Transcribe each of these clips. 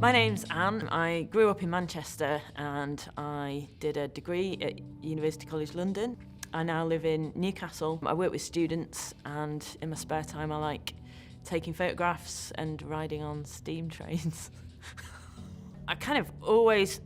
My name's Anne. I grew up in Manchester and I did a degree at University College London. I now live in Newcastle. I work with students and in my spare time I like taking photographs and riding on steam trains. I always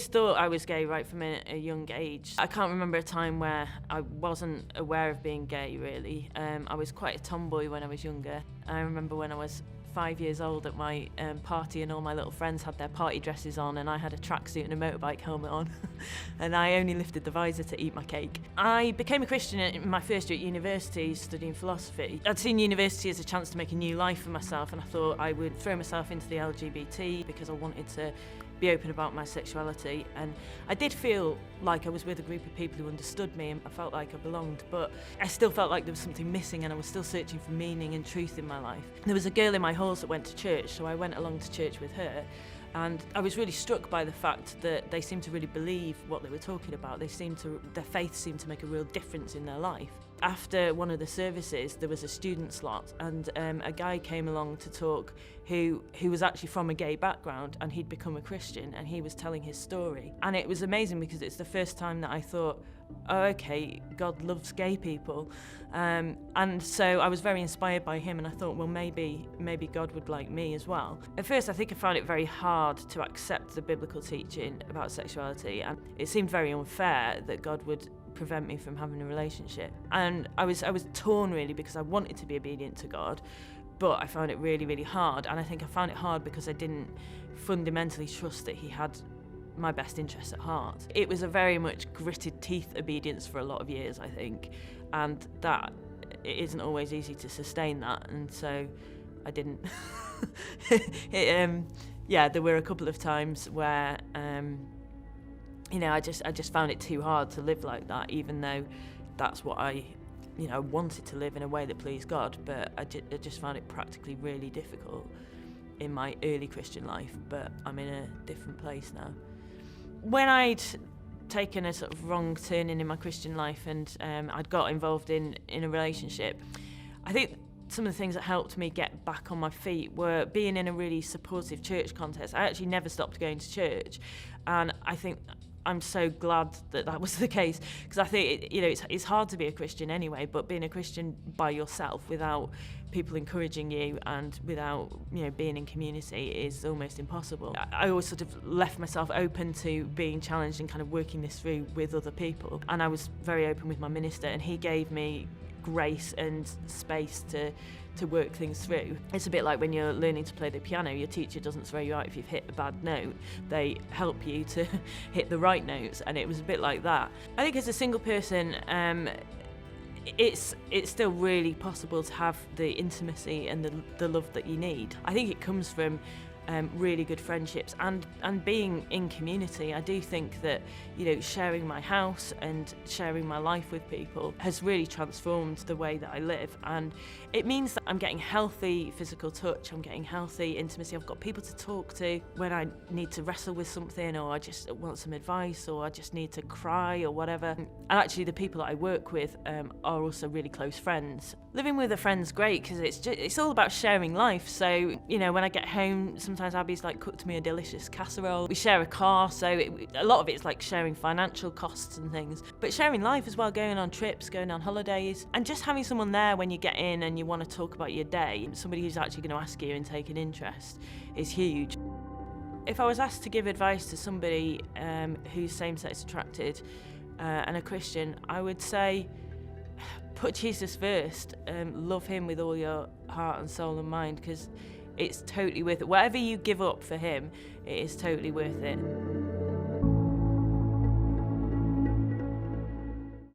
thought I was gay right from a young age. I can't remember a time where I wasn't aware of being gay, really. I was quite a tomboy when I was younger. I remember when I was 5 years old at my party and all my little friends had their party dresses on and I had a tracksuit and a motorbike helmet on and I only lifted the visor to eat my cake. I became a Christian in my first year at university studying philosophy. I'd seen university as a chance to make a new life for myself and I thought I would throw myself into the LGBT because I wanted to be open about my sexuality, and I did feel like I was with a group of people who understood me and I felt like I belonged, but I still felt like there was something missing and I was still searching for meaning and truth in my life. There was a girl in my halls that went to church, so I went along to church with her and I was really struck by the fact that they seemed to really believe what they were talking about. Their faith seemed to make a real difference in their life. After one of the services there was a student slot and a guy came along to talk who was actually from a gay background and he'd become a Christian and he was telling his story. And it was amazing because it's the first time that I thought, oh okay, God loves gay people. And so I was very inspired by him and I thought, well maybe God would like me as well. At first I think I found it very hard to accept the biblical teaching about sexuality and it seemed very unfair that God would prevent me from having a relationship. And I was torn really because I wanted to be obedient to God, but I found it really, really hard. And I think I found it hard because I didn't fundamentally trust that he had my best interests at heart. It was a very much gritted teeth obedience for a lot of years, I think, and that it isn't always easy to sustain that, and so I didn't. There were a couple of times where I just found it too hard to live like that, even though that's what I wanted to live in a way that pleased God, but I just found it practically really difficult in my early Christian life, but I'm in a different place now. When I'd taken a sort of wrong turning in my Christian life and I'd got involved in a relationship, I think some of the things that helped me get back on my feet were being in a really supportive church context. I actually never stopped going to church, and I think I'm so glad that was the case, because I think it's hard to be a Christian anyway, but being a Christian by yourself without people encouraging you and without being in community is almost impossible. I always sort of left myself open to being challenged and kind of working this through with other people, and I was very open with my minister and he gave me grace and space to work things through. It's a bit like when you're learning to play the piano, your teacher doesn't throw you out if you've hit a bad note, they help you to hit the right notes, and it was a bit like that. I think as a single person, it's still really possible to have the intimacy and the love that you need. I think it comes from really good friendships and being in community. I do think that sharing my house and sharing my life with people has really transformed the way that I live, and it means that I'm getting healthy physical touch, I'm getting healthy intimacy. I've got people to talk to when I need to wrestle with something, or I just want some advice, or I just need to cry or whatever. And actually the people that I work with are also really close friends. Living with a friend's great because it's all about sharing life. So when I get home, sometimes Abby's cooked me a delicious casserole. We share a car, so a lot of it's like sharing financial costs and things, but sharing life as well, going on trips, going on holidays, and just having someone there when you get in and you want to talk about your day, somebody who's actually going to ask you and take an interest, is huge. If I was asked to give advice to somebody who's same-sex attracted and a Christian, I would say put Jesus first, love him with all your heart and soul and mind, because it's totally worth it. Whatever you give up for him, it is totally worth it.